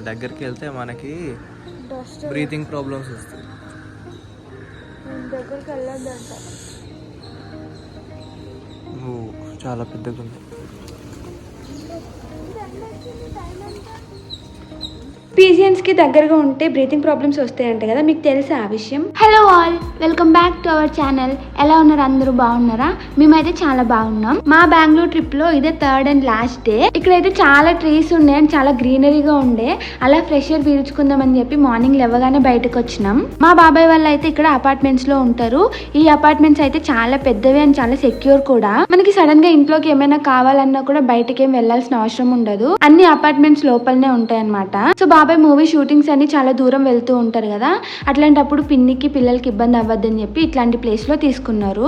దగ్గరికి వెళ్తే మనకి బ్రీతింగ్ ప్రాబ్లమ్స్ వస్తాయి. దగ్గరికి వెళ్ళొద్దంట. చాలా పెద్దగా ఉంది. పీజియన్స్ కి దగ్గరగా ఉంటే బ్రీతింగ్ ప్రాబ్లమ్స్ వస్తాయంట కదా, మీకు తెలుసా ఆ విషయం? Hello all, welcome back to our channel. ఎలా ఉన్నారు అందరూ? బాగున్నారా? మేమైతే చాలా బాగున్నాం. మా బెంగళూరు ట్రిప్ లో ఇదే థర్డ్ అండ్ లాస్ట్ డే. ఇక్కడైతే చాలా ట్రీస్ ఉండే అండ్ చాలా గ్రీనరీగా ఉండే. అలా ఫ్రెష్ ఎయిర్ పీల్చుకుందాం అని చెప్పి మార్నింగ్ లేవగానే బయటకు వచ్చినాం. మా బాబాయ్ వాళ్ళు అయితే ఇక్కడ అపార్ట్మెంట్స్ లో ఉంటారు. ఈ అపార్ట్మెంట్స్ అయితే చాలా పెద్దవి అండ్ చాలా సెక్యూర్ కూడా. మనకి సడన్ గా ఇంట్లోకి ఏమైనా కావాలన్నా కూడా బయటకి ఏం వెళ్లాల్సిన అవసరం ఉండదు. అన్ని అపార్ట్మెంట్స్ లోపలనే ఉంటాయి అన్నమాట. సో బాబాయ్ మూవీ షూటింగ్స్ అని చాలా దూరం వెళ్తూ ఉంటారు కదా, అట్లాంటప్పుడు పిన్నికి పిల్లలకి ఇబ్బంది అవ్వద్దని చెప్పి ఇట్లాంటి ప్లేస్ లో తీసుకున్నారు.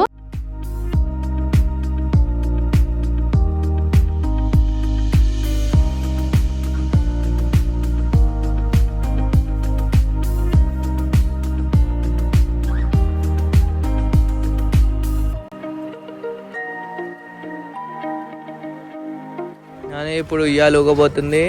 ఇప్పుడు ఇయ్యాలు ఊగబోతుంది.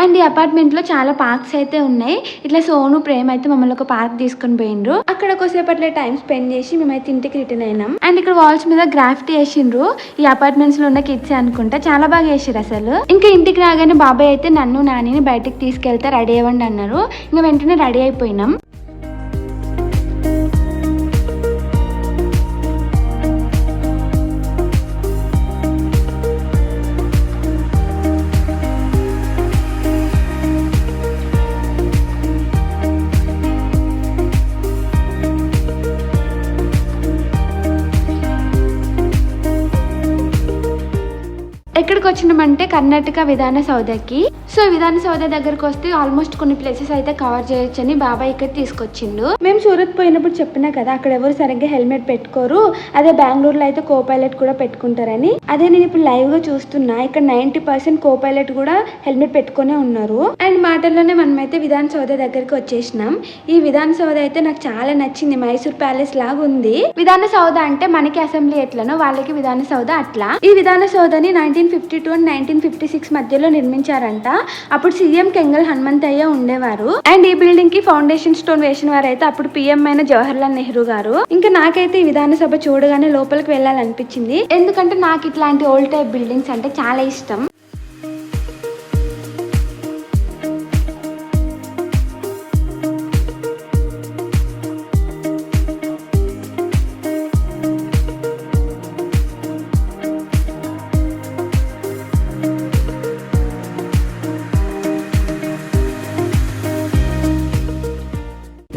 అండ్ ఈ అపార్ట్మెంట్ లో చాలా పార్క్స్ అయితే ఉన్నాయి. ఇట్లా సోను ప్రేమ అయితే మమ్మల్ని ఒక పార్క్ తీసుకుని పోయిండ్రు. అక్కడ కొద్దిసేపట్లో టైం స్పెండ్ చేసి మేమైతే ఇంటికి రిటర్న్ అయినాం. అండ్ ఇక్కడ వాల్స్ మీద గ్రాఫిటీ వేసిండ్రు. ఈ అపార్ట్మెంట్స్ లో ఉన్న కిడ్స్ అనుకుంటా, చాలా బాగా వేసారు అసలు. ఇంకా ఇంటికి రాగానే బాబాయ్ అయితే నన్ను నానిని బయటకు తీసుకెళ్తే రెడీ అవ్వండి అన్నారు. ఇంకా వెంటనే రెడీ అయిపోయినాం. ఎక్కడికి వచ్చినామంటే కర్ణాటక విధాన సౌధకి. సో విధాన సౌధ దగ్గరకు వస్తే ఆల్మోస్ట్ కొన్ని ప్లేసెస్ అయితే కవర్ చేయొచ్చని బాబాయ్ ఇక్కడ తీసుకొచ్చిండు. మేము సూరత్ పోయినప్పుడు చెప్పినా కదా, అక్కడ ఎవరు సరిగ్గా హెల్మెట్ పెట్టుకోరు. అదే బెంగళూరులో అయితే కో పైలట్ కూడా పెట్టుకుంటారని. అదే నేను ఇప్పుడు లైవ్ గా చూస్తున్నా, ఇక్కడ 90% కో పైలట్ కూడా హెల్మెట్ పెట్టుకునే ఉన్నారు. అండ్ మాటల్లోనే మనమైతే విధాన సౌధ దగ్గరికి వచ్చేసినాం. ఈ విధాన సౌధ అయితే నాకు చాలా నచ్చింది. మైసూర్ ప్యాలెస్ లాగా ఉంది. విధాన సౌధ అంటే మనకి అసెంబ్లీ ఎట్లనో వాళ్ళకి విధాన సౌధ అట్లా. ఈ విధాన సౌధని 1952 అండ్ 1956 మధ్యలో నిర్మించారంట. అప్పుడు సీఎం కెంగల్ హనుమంతయ్య ఉండేవారు. అండ్ ఈ బిల్డింగ్ కి ఫౌండేషన్ స్టోన్ వేసిన వారైతే అప్పుడు పిఎం అయిన జవహర్లాల్ నెహ్రూ గారు. ఇంకా నాకైతే ఈ విధాన సభ చూడగానే లోపలికి వెళ్ళాలనిపించింది. ఎందుకంటే నాకు ఇట్లాంటి ఓల్డ్ టైప్ బిల్డింగ్స్ అంటే చాలా ఇష్టం.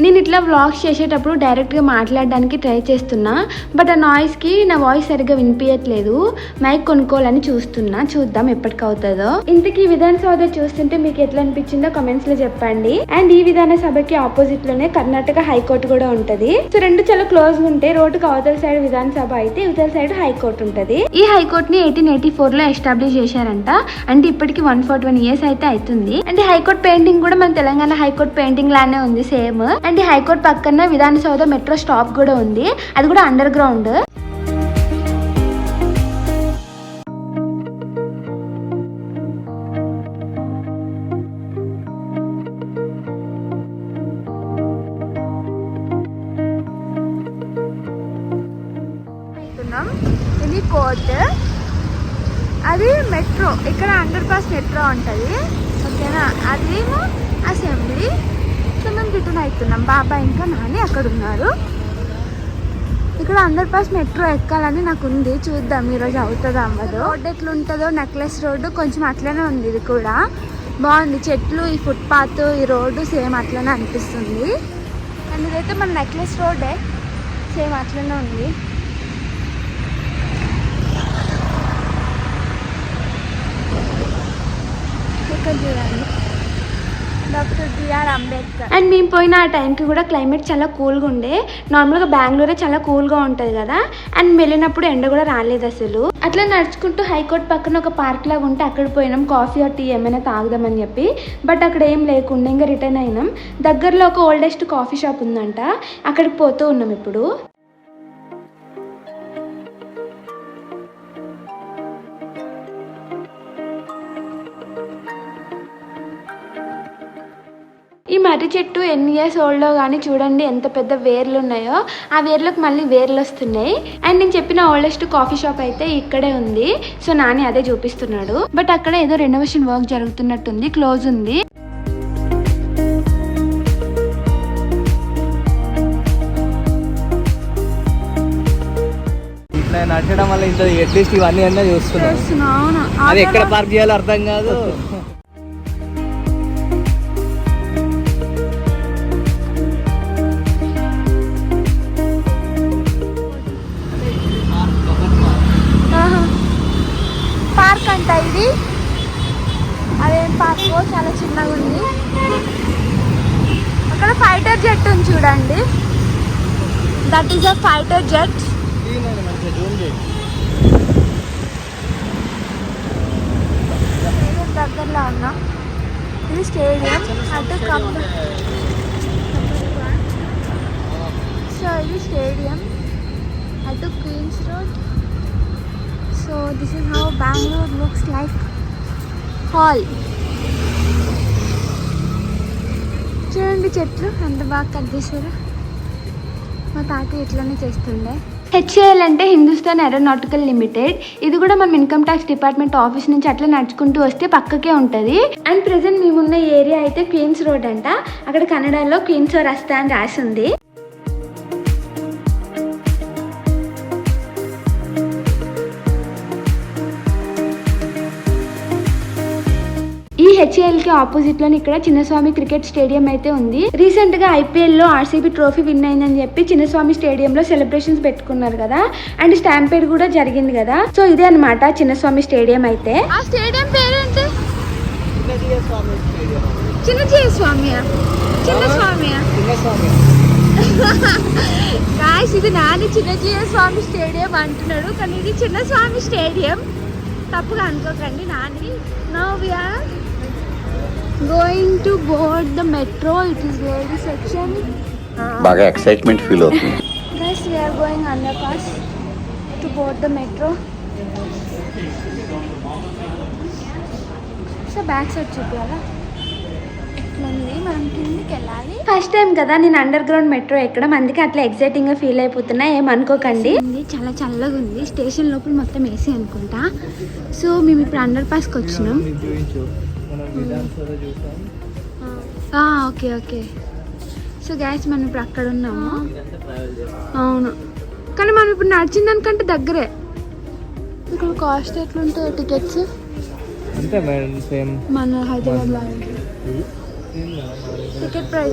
నేను ఇట్లా వ్లాగ్స్ చేసేటప్పుడు డైరెక్ట్గా మాట్లాడడానికి ట్రై చేస్తున్నా, బట్ ఆ నాయిస్కి నా వాయిస్ సరిగ్గా వినిపించట్లేదు. మైక్ కొనుక్కోవాలని చూస్తున్నా, చూద్దాం ఎప్పటికవుతుందో. ఇంతకీ విధాన సభ చూస్తుంటే మీకు ఎట్లా అనిపించిందో కమెంట్స్ లో చెప్పండి. అండ్ ఈ విధాన సభకి ఆపోజిట్ లోనే కర్ణాటక హైకోర్టు కూడా ఉంటది. సో రెండు చాలా క్లోజ్ ఉంటే, రోడ్డుకి అవతల సైడ్ విధాన సభ అయితే ఇవతల సైడ్ హైకోర్టు ఉంటది. ఈ హైకోర్టు ని 1884 లో ఎస్టాబ్లిష్ చేశారంట. అంటే ఇప్పటికి 141 years అయితే అవుతుంది. అండ్ హైకోర్టు పెయింటింగ్ కూడా మన తెలంగాణ హైకోర్టు పెయింటింగ్ లానే ఉంది సేమ్. అండ్ ఈ హైకోర్టు పక్కన విధాన సౌధ మెట్రో స్టాప్ కూడా ఉంది, అది కూడా అండర్ గ్రౌండ్. ఇది కోర్ట్, అది మెట్రో. ఇక్కడ అండర్ పాస్ మెట్రో ఉంటది, ఓకేనా. అదేమో అసెంబ్లీ. సో మేము రిటర్న్ అవుతున్నాం. బాబాయ్ ఇంకా నాని అక్కడ ఉన్నారు. ఇక్కడ అండర్ పాస్ మెట్రో ఎక్కాలని నాకు ఉంది, చూద్దాం ఈరోజు అవుతుందో అవ్వదో. రోడ్ ఎట్లుంటుందో, నెక్లెస్ రోడ్డు కొంచెం అట్లనే ఉంది. ఇది కూడా బాగుంది, చెట్లు, ఈ ఫుట్పాత్, ఈ రోడ్డు సేమ్ అట్లనే అనిపిస్తుంది. అండ్ ఇదైతే మన నెక్లెస్ రోడ్డే, సేమ్ అట్లనే ఉంది. ఇక్కడ చూడండి, డాక్టర్ బిఆర్ అంబేద్కర్. అండ్ మేము పోయిన ఆ టైంకి కూడా క్లైమేట్ చాలా కూల్గా ఉండే. నార్మల్గా బెంగళూరే చాలా కూల్గా ఉంటుంది కదా, అండ్ వెళ్ళినప్పుడు ఎండ కూడా రాలేదు అసలు. అట్లా నడుచుకుంటూ హైకోర్టు పక్కన ఒక పార్క్ లాగా ఉంటే అక్కడ పోయినాం, కాఫీ ఆర్ టీ ఏమైనా తాగుదామని చెప్పి. బట్ అక్కడ ఏం లేకుండా ఇంకా రిటర్న్ అయినాం. దగ్గరలో ఒక ఓల్డెస్ట్ కాఫీ షాప్ ఉందంట, అక్కడికి పోతూ ఉన్నాం ఇప్పుడు. ఈ మర్రి చెట్టు ఎన్ని ఇయర్స్ ఓల్డ్ కానీ చూడండి ఎంత పెద్ద వేర్లు ఉన్నాయో. ఆ వేర్లకు మళ్ళీ వేర్లు వస్తున్నాయి. అండ్ నేను చెప్పిన ఓల్డెస్ట్ కాఫీ షాప్ అయితే ఇక్కడే ఉంది. సో నాని అదే చూపిస్తున్నాడు. బట్ అక్కడ ఏదో రెనోవేషన్ వర్క్ జరుగుతున్నట్టుంది, క్లోజ్ ఉంది. నచ్చడం వల్ల ఇంత అట్లీస్ట్ ఇవన్నీ అన్నా చూస్తున్నాను. అది ఎక్కడ పార్క్ చేయాలో అర్థం కాదు. పార్క్ అంట ఇది. అదేం పార్క్ చాలా చిన్నగా ఉంది. అక్కడ ఫైటర్ జెట్ ఉంది చూడండి. That is a fighter jet. దగ్గరలో ఉన్నా. ఇది స్టేడియం. అటు సో ఇది స్టేడియం, అటు Queens road. So this is how Bengaluru looks like. Hall చూడండి, చెట్లు ఎంత బాగా కట్ చేశారు. మా తాత ఇట్లనే చేస్తుండే. హెచ్ఏఎల్ అంటే హిందుస్థాన్ ఏరోనాటికల్ లిమిటెడ్. ఇది కూడా మనం ఇన్కమ్ ట్యాక్స్ డిపార్ట్మెంట్ ఆఫీస్ నుంచి అట్లా నడుచుకుంటూ వస్తే పక్కకే ఉంటుంది. అండ్ ప్రెసెంట్ మేమున్న ఏరియా అయితే క్వీన్స్ రోడ్ అంట. అక్కడ కన్నడలో క్వీన్స్ రస్తా అని రాసి ఉంది. ఈ హెచ్ఏఎల్ కి ఆపోజిట్ లోని ఇక్కడ చిన్నస్వామి క్రికెట్ స్టేడియం అయితే ఉంది. రీసెంట్ గా ఐపీఎల్ లో ఆర్సీబీ ట్రోఫీ విన్ అయిందని చెప్పి చిన్నస్వామి స్టేడియం లో సెలబ్రేషన్స్ పెట్టుకున్నారు కదా. అండ్ స్టాంపేడ్ కూడా జరిగింది కదా. సో ఇదే అన్నమాట చిన్నస్వామి స్టేడియం అయితే. ఆ స్టేడియం పేరేంటి? ఇది నాని చిన్నస్వామి స్టేడియం అంటున్నాడు, కానీ ఇది చిన్నస్వామి స్టేడియం. తప్పుగా అనుకోకండి Nani. Now we are going to board the metro. It is ladies section. బాగా ఎక్సైట్మెంట్ ఫీల్ అవుతుంది. Guys, we are going underpass to board the metro. So back side చూపించాలా? ఎట్లుంది, మనం కిందికి వెళ్ళాలి. ఫస్ట్ టైం కదా నేను అండర్ గ్రౌండ్ మెట్రో ఎక్కడం, అందుకే అట్లా ఎక్సైటింగ్ గా ఫీల్ అయిపోతున్నా. ఏమనుకోకండి. చాలా చల్లగా ఉంది. స్టేషన్ లోపల మొత్తం ఏసీ అనుకుంటా. సో మేము ఇప్పుడు అండర్ పాస్కి వచ్చినాం. Okay okay. సో గ్యాస్ మనం ఇప్పుడు అక్కడ ఉన్నాము. అవును, కానీ మనం ఇప్పుడు నడిచిన దానికంటే దగ్గరే. ఇక్కడ కాస్ట్ ఎట్లుంటాయి టికెట్స్? మన హైదరాబాద్ లో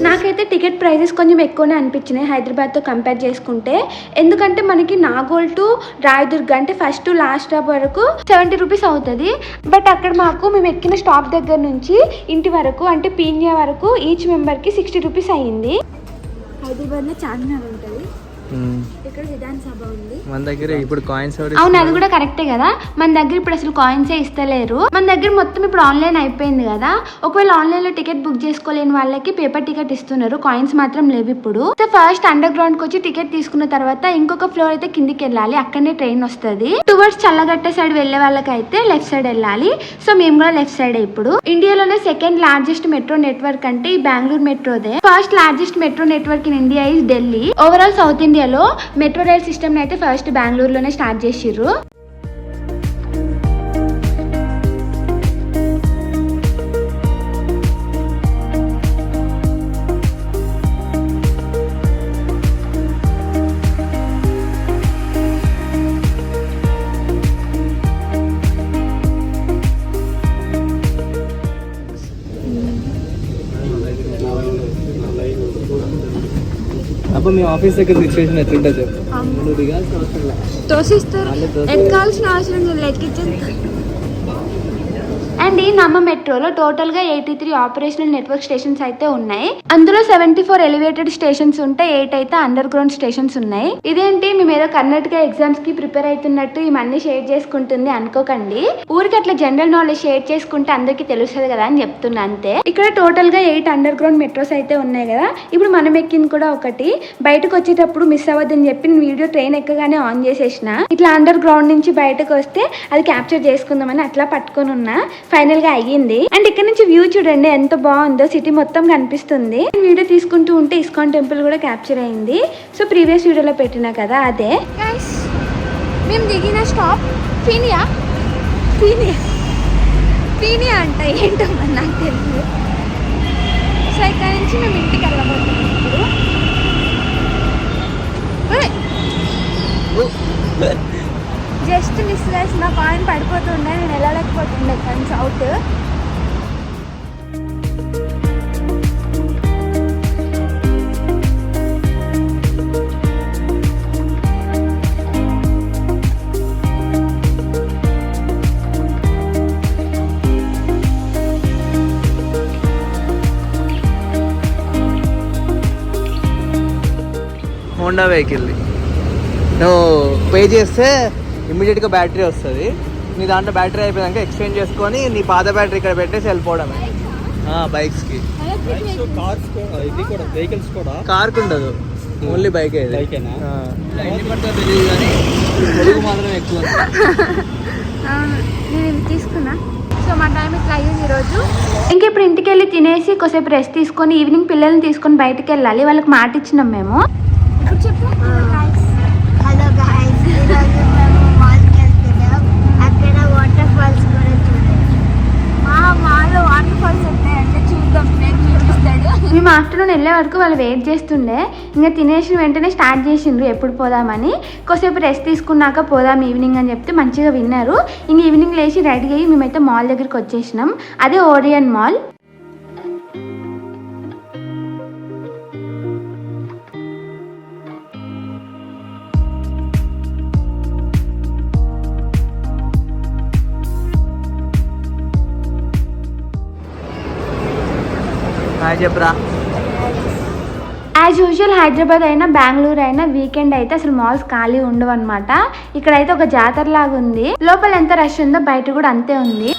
నాకైతే టికెట్ ప్రైజెస్ కొంచెం ఎక్కువనే అనిపించినాయి హైదరాబాద్తో కంపేర్ చేసుకుంటే. ఎందుకంటే మనకి నాగోల్ టు రాయదుర్గ్ అంటే ఫస్ట్ టు లాస్ట్ స్టాప్ వరకు 70 రూపీస్ అవుతుంది. బట్ అక్కడ మాకు మేము ఎక్కిన స్టాప్ దగ్గర నుంచి ఇంటి వరకు అంటే పీనియా వరకు ఈచ్ మెంబర్కి 60 రూపీస్ అయ్యింది. హైదరాబాద్లో చార్మినార్ ఉంటుంది, ఇక్కడ విధాన సభ ఉంది. మన దగ్గర ఇప్పుడు కాయిన్స్. అవును, అది కూడా కరెక్టే కదా. మన దగ్గర ఇప్పుడు అసలు కాయిన్సే ఇస్తలేరు. మన దగ్గర మొత్తం ఇప్పుడు ఆన్లైన్ అయిపోయింది కదా. ఒకవేళ ఆన్లైన్ లో టికెట్ బుక్ చేసుకోలేని వాళ్ళకి పేపర్ టికెట్ ఇస్తున్నారు, కాయిన్స్ మాత్రం లేవు ఇప్పుడు. సో ఫస్ట్ అండర్ గ్రౌండ్ కి వచ్చి టికెట్ తీసుకున్న తర్వాత ఇంకొక ఫ్లోర్ అయితే కిందికి వెళ్ళాలి. అక్కడనే ట్రైన్ వస్తుంది. టువర్డ్స్ చల్లగట్ట సైడ్ వెళ్లే వాళ్ళకి అయితే లెఫ్ట్ సైడ్ వెళ్ళాలి. సో మేము కూడా లెఫ్ట్ సైడ్. ఇప్పుడు ఇండియాలోనే సెకండ్ లార్జెస్ట్ మెట్రో నెట్వర్క్ అంటే ఈ బెంగళూరు మెట్రోదే. First largest metro network in India is Delhi. Overall south ఇండియాలో మెట్రో రైల్ సిస్టమ్ అయితే ఫస్ట్ బెంగళూరులోనే స్టార్ట్ చేసిర్రు. అప్పుడు మీ ఆఫీస్ దగ్గర సిచ్యువేషన్ ఎట్లుంటుంది చెప్పు. తోసిస్తారు, ఎక్కాల్సిన అవసరం లేదు, ఎక్కించేస్తారు. అండ్ ఈ నమ్మ మెట్రోలో టోటల్ గా 83 ఆపరేషనల్ నెట్వర్క్ స్టేషన్స్ అయితే ఉన్నాయి. అందులో 74 ఎలివేటెడ్ స్టేషన్స్ ఉంటే 8 అయితే అండర్ గ్రౌండ్ స్టేషన్స్ ఉన్నాయి. ఇదేంటి మేము ఏదో కర్ణాటక ఎగ్జామ్స్ కి ప్రిపేర్ అవుతున్నట్టు ఇవన్నీ షేర్ చేసుకుంటుంది అనుకోకండి. ఊరికి అట్లా జనరల్ నాలెడ్జ్ షేర్ చేసుకుంటే అందరికి తెలుస్తుంది కదా అని చెప్తున్నా అంతే. ఇక్కడ టోటల్ గా 8 అండర్ గ్రౌండ్ మెట్రోస్ అయితే ఉన్నాయి కదా. ఇప్పుడు మనం ఎక్కింది కూడా ఒకటి. బయటకు వచ్చేటప్పుడు మిస్ అవ్వద్దని చెప్పి నేను వీడియో ట్రైన్ ఎక్కగానే ఆన్ చేసేసిన. ఇట్లా అండర్ గ్రౌండ్ నుంచి బయటకు వస్తే అది క్యాప్చర్ చేసుకుందామని అట్లా పట్టుకొని ఉన్నా. ఫైనల్ గా అయ్యింది. అండ్ ఇక్కడ నుంచి వ్యూ చూడండి ఎంత బాగుందో, సిటీ మొత్తం కనిపిస్తుంది. వీడియో తీసుకుంటూ ఉంటే ఇస్కాన్ టెంపుల్ కూడా క్యాప్చర్ అయింది. సో ప్రీవియస్ వీడియోలో పెట్టినా కదా అదే. మేము దిగిన స్టాప్ ఫీనియా అంట, ఏంటో మరి నాకు తెలియదు. సో ఇక్కడ నుంచి మేము ఇంటికి వెళ్ళబోతున్నాం ఇప్పుడు. జస్ట్ మిస్ చేసిన కాయిన్ పడిపోతుండే, నేను వెళ్ళలేకపోతుండే కానీ సౌత్. హోండా వెహికల్ నువ్వు పే చేస్తే ఇమ్మీడియట్గా బ్యాటరీ వస్తుంది. నీ దాంట్లో బ్యాటరీ అయిపోయాక ఎక్స్చేంజ్ చేసుకొని నీ పాత బ్యాటరీ ఇక్కడ పెట్టేసి వెళ్ళిపోవడమే. బైక్స్కి, కార్కి ఉండదు, ఓన్లీ బైక్. తెలియదు కానీ తెలుగు మాత్రం ఎక్కువ. నేను తీసుకున్నా. సో మా టైం ఇట్లా అయ్యింది ఈరోజు. ఇంక ఇప్పుడు ఇంటికి వెళ్ళి తినేసి కొద్దిసేపు రెస్ట్ తీసుకొని ఈవినింగ్ పిల్లల్ని తీసుకొని బయటకు వెళ్ళాలి. వాళ్ళకి మాట ఇచ్చినాం మేము. ఇప్పుడు చెప్పు. హలో గాయ్స్, ఈరోజు మేము మాల్కి వెళ్తున్నాం. అక్కడ వాటర్ ఫాల్స్ కూడా చూడండి. మా మాల్లో వాటర్ ఫాల్స్ ఉంటాయంటే చూద్దాం, నేను చూపిస్తాడు. మేము ఆఫ్టర్నూన్ వెళ్ళే వరకు వాళ్ళు వెయిట్ చేస్తుండే. ఇంకా తినేసిన వెంటనే స్టార్ట్ చేసిండ్రు ఎప్పుడు పోదామని. కొద్దిసేపు రెస్ట్ తీసుకున్నాక పోదాం ఈవినింగ్ అని చెప్తే మంచిగా విన్నారు. ఇంక ఈవినింగ్ లేచి రెడీ అయ్యి మేమైతే మాల్ దగ్గరికి వచ్చేసినాం. అదే ఓరియన్ మాల్. చెప్పరా. యాజ్ యూజువల్ హైదరాబాద్ అయినా బెంగళూరు అయినా వీకెండ్ అయితే అసలు మాల్స్ ఖాళీ ఉండవు అనమాట. ఇక్కడైతే ఒక జాతర లాగా ఉంది. లోపల ఎంత రష్ ఉందో బయట కూడా అంతే ఉంది.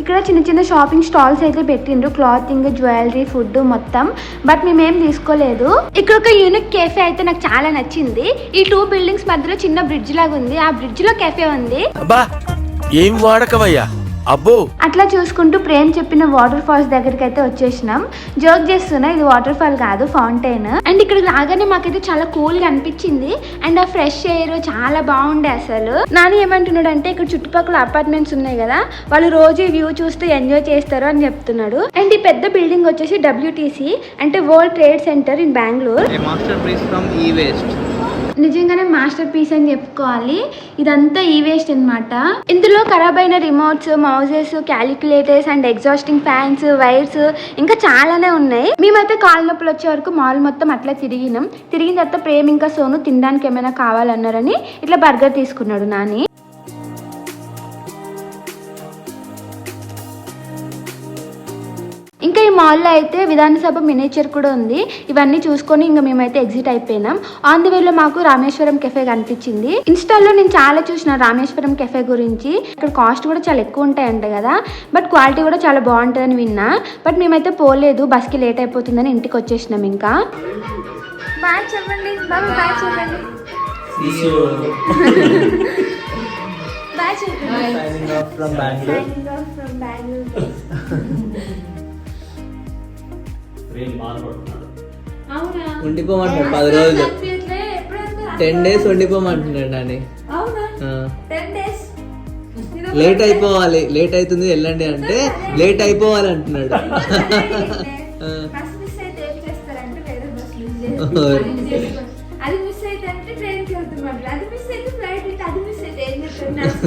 ఇక్కడ చిన్న చిన్న షాపింగ్ స్టాల్స్ అయితే పెట్టిండ్రు, క్లాతింగ్, జ్యువెలరీ, ఫుడ్ మొత్తం. బట్ మేమేం తీసుకోలేదు. ఇక్కడ ఒక యూనిక్ కేఫే అయితే నాకు చాలా నచ్చింది. ఈ 2 బిల్డింగ్స్ మధ్యలో చిన్న బ్రిడ్జ్ లాగా ఉంది. ఆ బ్రిడ్జ్ లో కేఫే ఉంది. ఏం వాడకవయ్యా అబ్బో. అట్లా చూసుకుంటూ ప్రేమ్ చెప్పిన వాటర్ ఫాల్స్ దగ్గరికి అయితే వచ్చేసినాం. జోక్ చేస్తున్నా, ఇది వాటర్ ఫాల్ కాదు, ఫౌంటైన్. అండ్ ఇక్కడ రాగానే మాకైతే చాలా కూల్ గా అనిపించింది. అండ్ ఆ ఫ్రెష్ ఎయిర్ చాలా బాగుండే అసలు. నాని ఏమంటున్నాడు అంటే ఇక్కడ చుట్టుపక్కల అపార్ట్మెంట్స్ ఉన్నాయి కదా, వాళ్ళు రోజు వ్యూ చూస్తూ ఎంజాయ్ చేస్తారు అని చెప్తున్నాడు. అండ్ ఈ పెద్ద బిల్డింగ్ వచ్చేసి WTC అంటే world trade centre in Bengaluru. Masterpiece from e waste. నిజంగానే మాస్టర్ పీస్ అని చెప్పుకోవాలి. ఇదంతా ఈ వేస్ట్ అనమాట. ఇందులో ఖరాబ్ అయిన remotes, mouses, calculators and exhausting fans, wires ఇంకా చాలానే ఉన్నాయి. మేమైతే కాళ్ళ నొప్పులు వచ్చే వరకు మాల్ మొత్తం అట్లా తిరిగిన తర్వాత ప్రేమ్ ఇంకా సోను తినడానికి ఏమైనా కావాలన్నారని ఇట్లా బర్గర్ తీసుకున్నాడు నాని. ఇంకా ఈ మాల్లో అయితే విధానసభ మినేచర్ కూడా ఉంది. ఇవన్నీ చూసుకొని ఇంకా మేమైతే ఎగ్జిట్ అయిపోయినాం. ఆన్ ది వేలో మాకు రామేశ్వరం కెఫే కనిపించింది. ఇన్స్టాల్లో నేను చాలా చూసిన రామేశ్వరం కెఫే గురించి. ఇక్కడ కాస్ట్ కూడా చాలా ఎక్కువ ఉంటాయంట కదా, బట్ క్వాలిటీ కూడా చాలా బాగుంటుందని విన్నా. బట్ మేమైతే పోలేదు, బస్కి లేట్ అయిపోతుందని ఇంటికి వచ్చేసినాం. ఇంకా బాయ్ చెప్పండి, బాయ్ చెప్పండి, బాయ్ చెప్పండి. ఉండిపోమంటున్నాడు 10 రోజులు, 10 days ఉండిపోమంటున్నాడు అని. లేట్ అయిపోవాలి, లేట్ అవుతుంది వెళ్ళండి అంటే లేట్ అయిపోవాలి అంటున్నాడు. అది మిస్ అయితే అంటే ట్రైన్కి వెళ్తున్నట్లు, అది మిస్ అయితే ఫ్లైట్, అది మిస్ అయితే ఏం చేస్తారు,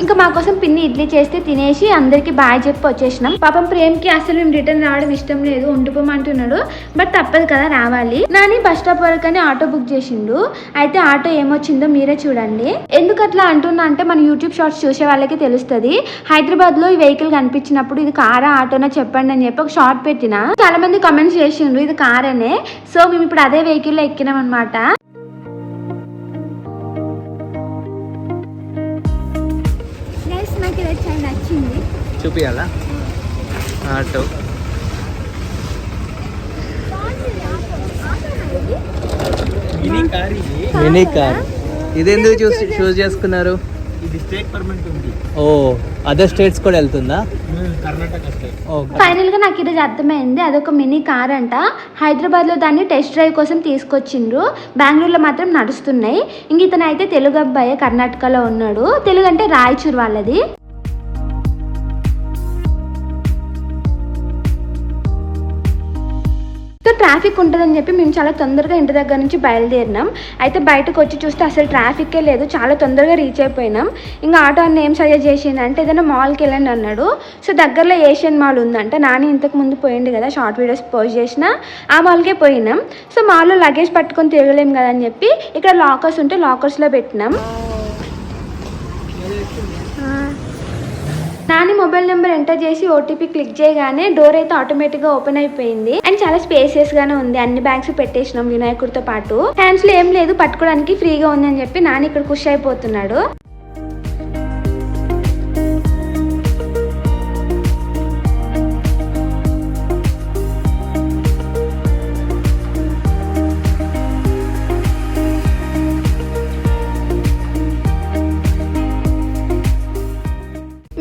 ఇంకా మా కోసం పిన్ని ఇడ్లీ చేస్తే తినేసి అందరికి బాయ్ చెప్పి వచ్చేసినాం. పాపం ప్రేమ్కి అసలు మేము రిటర్న్ రావడం ఇష్టం లేదు, ఉండిపోమంటున్నాడు. బట్ తప్పదు కదా, రావాలి. నాని బస్ స్టాప్ వరకు అని ఆటో బుక్ చేసిండు. అయితే ఆటో ఏమొచ్చిందో మీరే చూడండి. ఎందుకు అట్లా అంటున్నా అంటే మన యూట్యూబ్ షార్ట్స్ చూసే వాళ్ళకి తెలుస్తుంది. హైదరాబాద్ లో ఈ వెహికల్ కనిపించినప్పుడు ఇది కారా ఆటోనా చెప్పండి అని చెప్పి ఒక షార్ట్ పెట్టిన. చాలా మంది కామెంట్స్ చేసిండ్రు ఇది కార్ అనే. సో మేము ఇప్పుడు అదే వెహికల్ లో ఎక్కినాం అనమాట. నాకు ఇది చాలా నచ్చింది. చూపియాలా ఆటో? Mini car. ఇది ఎందుకు చూస్ చేసుకున్నారు? ఇది స్టేట్ పర్మనెంట్ ఉంది. ఓ, అదర్ స్టేట్స్ కూడా వెళ్తుందా? కర్ణాటక స్టేట్. ఫైనల్ గా నాకు ఈరోజు అర్థమైంది, అదొక మినీ కార్ అంట. హైదరాబాద్ లో దాన్ని టెస్ట్ డ్రైవ్ కోసం తీసుకొచ్చిండ్రు. బెంగళూరులో మాత్రం నడుస్తున్నాయి. ఇంక ఇతను అయితే తెలుగు అబ్బాయి, కర్ణాటకలో ఉన్నాడు. తెలుగు అంటే రాయచూర్ వాళ్ళది. సో ట్రాఫిక్ ఉంటుందని చెప్పి మేము చాలా తొందరగా ఇంటి దగ్గర నుంచి బయలుదేరినాం. అయితే బయటకు వచ్చి చూస్తే అసలు ట్రాఫిక్కే లేదు, చాలా తొందరగా రీచ్ అయిపోయినాం. ఇంకా ఆటో అన్న ఏం సజెస్ట్ చేసింది అంటే ఏదైనా మాల్కి వెళ్ళండి అన్నాడు. సో దగ్గరలో ఏషియన్ మాల్ ఉందంట. నాని ఇంతకు ముందు పోయింది కదా, షార్ట్ వీడియోస్ పోస్ట్ చేసిన, ఆ మాల్కే పోయినాం. సో మాల్లో లగేజ్ పట్టుకొని తిరగలేం కదా అని చెప్పి ఇక్కడ లాకర్స్ ఉంటే లాకర్స్లో పెట్టినాం. నాని మొబైల్ నెంబర్ ఎంటర్ చేసి ఓటీపీ క్లిక్ చేయగానే డోర్ అయితే ఆటోమేటిక్ గా ఓపెన్ అయిపోయింది. అండ్ చాలా స్పేసియస్ గానే ఉంది. అన్ని బ్యాగ్స్ పెట్టేసినాం వినాయకుడితో పాటు. హ్యాండ్స్ లో ఏం లేదు, పట్టుకోవడానికి ఫ్రీగా ఉంది అని చెప్పి నాని ఇక్కడ ఖుషి అయిపోతున్నాడు.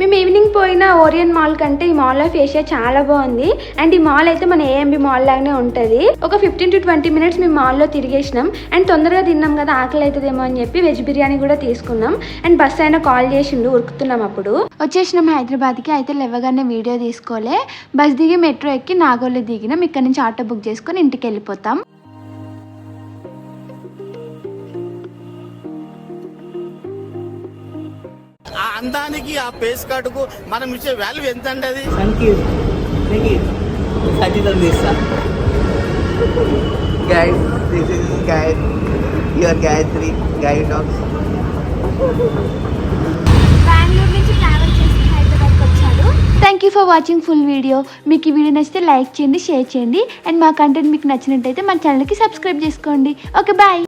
మేము ఈవినింగ్ పోయిన ఓరియన్ మాల్ కంటే ఈ మాల్ ఆఫ్ ఏషియా చాలా బాగుంది. అండ్ ఈ మాల్ అయితే మన ఏఎంబి మాల్ లాగానే ఉంటుంది. ఒక 15 to 20 minutes మేము మాల్లో తిరిగేసినాం. అండ్ తొందరగా తిన్నాం కదా, ఆకలి అవుతుందేమో అని చెప్పి వెజ్ బిర్యానీ కూడా తీసుకున్నాం. అండ్ బస్ అయినా కాల్ చేసిండు, ఉరుకుతున్నాం. అప్పుడు వచ్చేసినాం హైదరాబాద్కి. అయితే లేవగానే వీడియో తీసుకోలే, బస్ దిగి మెట్రో ఎక్కి నాగోల్లో దిగినాం. ఇక్కడ నుంచి ఆటో బుక్ చేసుకొని ఇంటికి వెళ్ళిపోతాం. ఆ అందానికి ఆ ఫేస్ కార్డుకు మనం ఇచ్చే వాల్యూ ఎంత అండి అది? సంగీతం తీస్తా. Guys, this is your Gayatri Guide Dogs. Bengaluru నుంచి ట్రావెల్ చేసి హైదరాబాద్కి వచ్చాడు. Thank you for watching full video. మీకు ఈ వీడియో నచ్చితే లైక్ చేయండి, షేర్ చేయండి. అండ్ మా కంటెంట్ మీకు నచ్చినట్టయితే మన ఛానల్కి సబ్స్క్రైబ్ చేసుకోండి. Okay, bye.